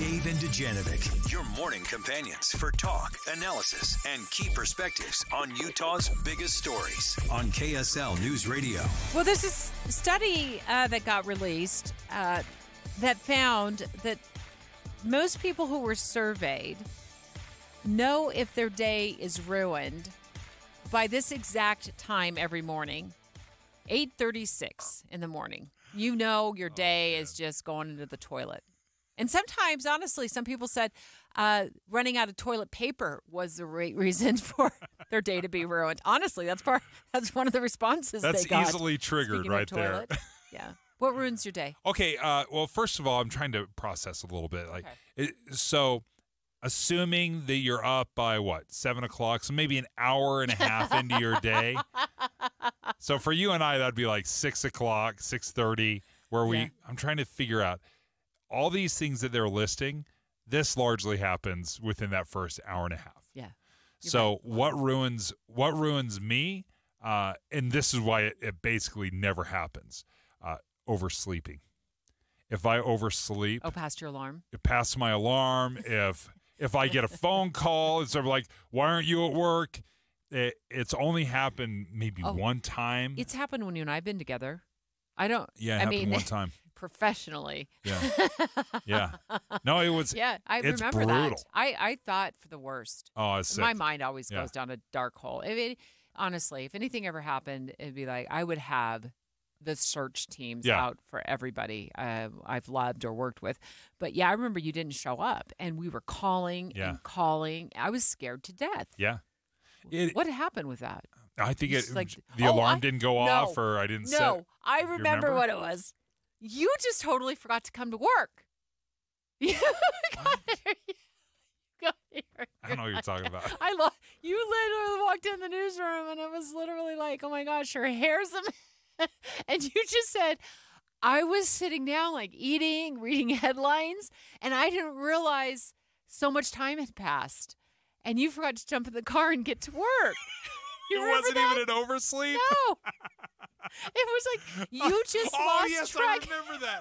Dave and Dujanovic, your morning companions for talk, analysis, and key perspectives on Utah's biggest stories on KSL News Radio. Well, there's this study that got released that found that most people who were surveyed know if their day is ruined by this exact time every morning, 8:36 in the morning. You know your day is just going into the toilet. And sometimes, honestly, some people said running out of toilet paper was the reason for their day to be ruined. Honestly, that's one of the responses they got. That's easily triggered right there. Yeah. What ruins your day? Okay. Well, first of all, I'm trying to process a little bit. So assuming that you're up by, 7 o'clock, so maybe an hour and a half into your day. So for you and I, that'd be like 6 o'clock, 6:30, where I'm trying to figure out all these things that they're listing. This largely happens within that first hour and a half. Yeah. So what ruins me, and this is why it basically never happens, oversleeping. If I oversleep. Oh, past your alarm? Past my alarm. If I get a phone call, it's sort of like, why aren't you at work? It's only happened maybe one time. It's happened when you and I have been together. I don't. Yeah, it happened one time. Professionally. Yeah. Yeah. No, it was. Yeah, I remember brutal. that. I thought for the worst. Oh, it's sick. My mind always goes down a dark hole. Honestly, if anything ever happened, it'd be like I would have the search teams out for everybody I've loved or worked with. But I remember you didn't show up, and we were calling and calling. I was scared to death. Yeah. What happened with that? I think the alarm didn't go off, or I didn't set. No, I remember what it was. You just totally forgot to come to work. You got here. I don't know what you're talking about. You literally walked in the newsroom, and it was literally like, oh my gosh, her hair's a and you just said, I was sitting down like eating, reading headlines, and I didn't realize so much time had passed. And you forgot to jump in the car and get to work. It wasn't even an oversleep? No. It was like you just lost track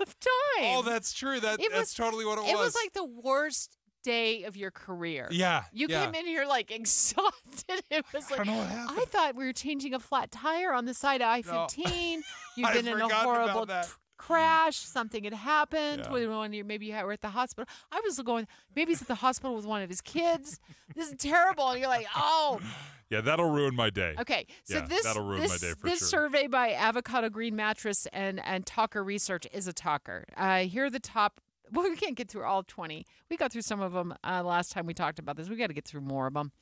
of time. Oh, that's true. That's totally what it was. It was like the worst day of your career. Yeah. You came in here like exhausted. It was like, I don't know what happened. I thought we were changing a flat tire on the side of I-15. You've been in a horrible crash. Something had happened when maybe you were at the hospital. I was going, maybe he's at the hospital with one of his kids. This is terrible. And you're like, oh. Yeah, that'll ruin my day. Okay, so that'll ruin my day for this sure. survey by Avocado Green Mattress and Talker Research is a talker. Here are the top. Well, we can't get through all 20. We got through some of them last time we talked about this. We got to get through more of them.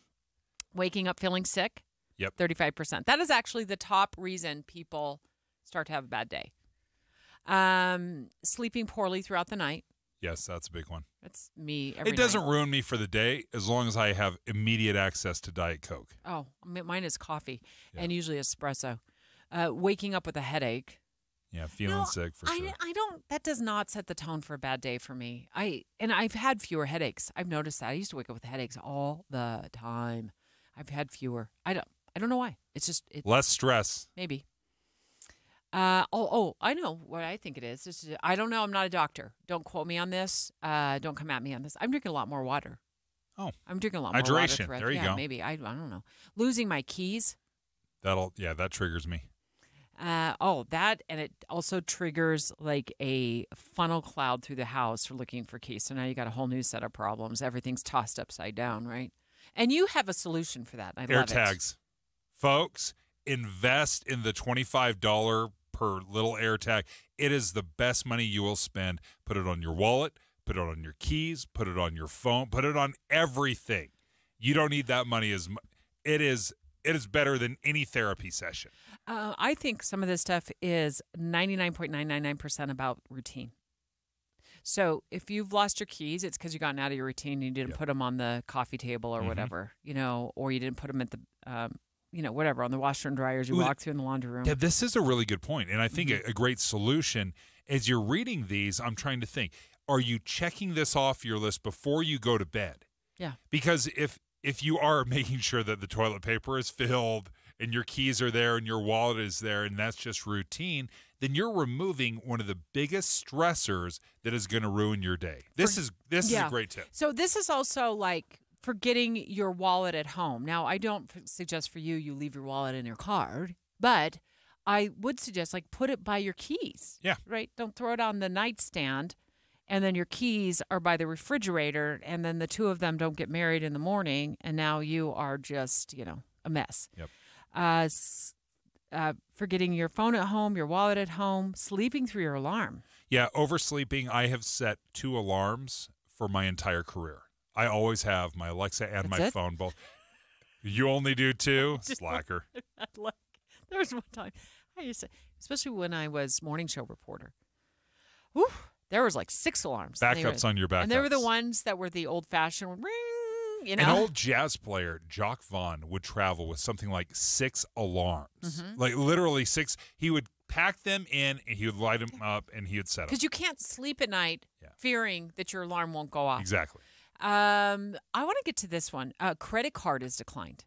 Waking up feeling sick. Yep. 35%. That is actually the top reason people start to have a bad day. Sleeping poorly throughout the night. Yes, that's a big one. That's me every night. It doesn't ruin me for the day as long as I have immediate access to Diet Coke. Oh, mine is coffee and usually espresso. Waking up with a headache. Yeah, feeling sick for sure. That does not set the tone for a bad day for me. I've had fewer headaches. I've noticed that. I used to wake up with headaches all the time. I've had fewer. I don't know why. It's just less stress. Maybe. I know what I think it is. I don't know. I'm not a doctor. Don't quote me on this. Don't come at me on this. I'm drinking a lot more water. Oh. I'm drinking a lot more hydration. water. There you go. Maybe. I don't know. Losing my keys. That triggers me. That, and it also triggers like a funnel cloud through the house for looking for keys. So now you got a whole new set of problems. Everything's tossed upside down, right? And you have a solution for that. I love it. AirTags. Folks, invest in the $25 per little AirTag. It is the best money you will spend. Put it on your wallet, put it on your keys, put it on your phone, put it on everything. You don't need that money it is better than any therapy session. I think some of this stuff is 99.999% about routine. So if you've lost your keys, it's because you've gotten out of your routine and you didn't put them on the coffee table or whatever, or you didn't put them at the, whatever, on the washer and dryer as you walk through in the laundry room. Yeah, this is a really good point. And I think a great solution, as you're reading these, I'm trying to think, are you checking this off your list before you go to bed? Yeah. Because if you are making sure that the toilet paper is filled and your keys are there and your wallet is there and that's just routine, then you're removing one of the biggest stressors that is going to ruin your day. This is a great tip. So this is also like forgetting your wallet at home. Now, I don't suggest for you leave your wallet in your car, but I would suggest like put it by your keys. Yeah. Right? Don't throw it on the nightstand and then your keys are by the refrigerator and then the two of them don't get married in the morning and now you are just, a mess. Yep. Forgetting your phone at home, your wallet at home, sleeping through your alarm. Yeah, oversleeping. I have set 2 alarms for my entire career. I always have my Alexa and my phone both. You only do 2? Slacker. There was one time I used to, especially when I was morning show reporter. Whew, there was like 6 alarms. Backups on your backups. And they were the ones that were the old-fashioned ring, An old jazz player, Jock Vaughn, would travel with something like 6 alarms. Mm-hmm. Like literally 6. He would pack them in and he would light them up and he would set them. Because you can't sleep at night fearing that your alarm won't go off. Exactly. I want to get to this one. Credit card is declined.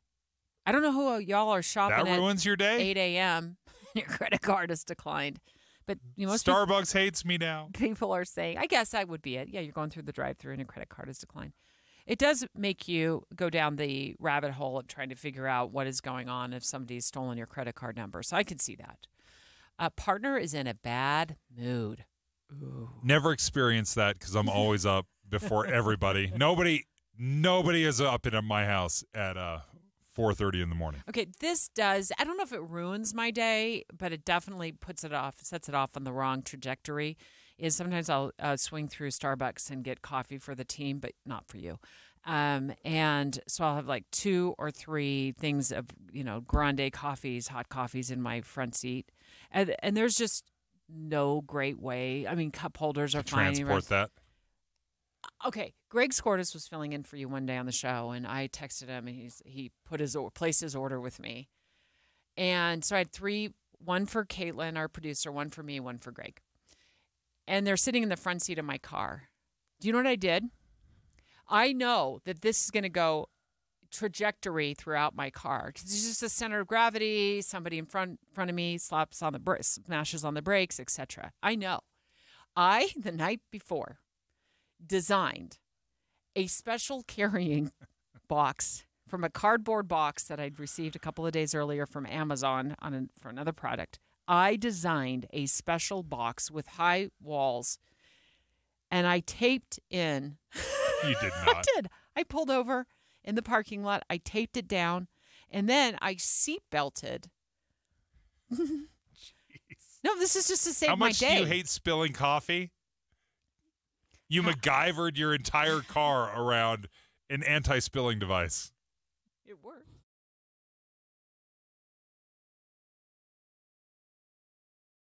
I don't know who y'all are shopping That ruins your day. 8 a.m. Your credit card is declined. But most Starbucks hates me now. People are saying, I guess that would be it. Yeah, you're going through the drive-thru and your credit card is declined. It does make you go down the rabbit hole of trying to figure out what is going on if somebody's stolen your credit card number. So I can see that. A partner is in a bad mood. Ooh. Never experienced that because I'm always up before everybody. Nobody is up in my house at 4:30 in the morning. Okay, this does, I don't know if it ruins my day, but it definitely sets it off on the wrong trajectory. Is sometimes I'll swing through Starbucks and get coffee for the team, but not for you. And so I'll have like 2 or 3 things of, grande coffees, hot coffees in my front seat. And there's just no great way. I mean, cup holders are fine. Transport that. Okay, Greg Scortis was filling in for you one day on the show, and I texted him, and he placed his order with me. And so I had 3, one for Caitlin, our producer, one for me, one for Greg. And they're sitting in the front seat of my car. Do you know what I did? I know that this is going to go trajectory throughout my car because it's just a center of gravity. Somebody in front of me smashes on the brakes, etc. I know. The night before, designed a special carrying box from a cardboard box that I'd received a couple of days earlier from Amazon for another product. I designed a special box with high walls, and I taped in. You did not. I did. I pulled over in the parking lot. I taped it down, and then I seat belted. No, this is just to save my day. How much do you hate spilling coffee? You MacGyvered your entire car around an anti-spilling device. It worked.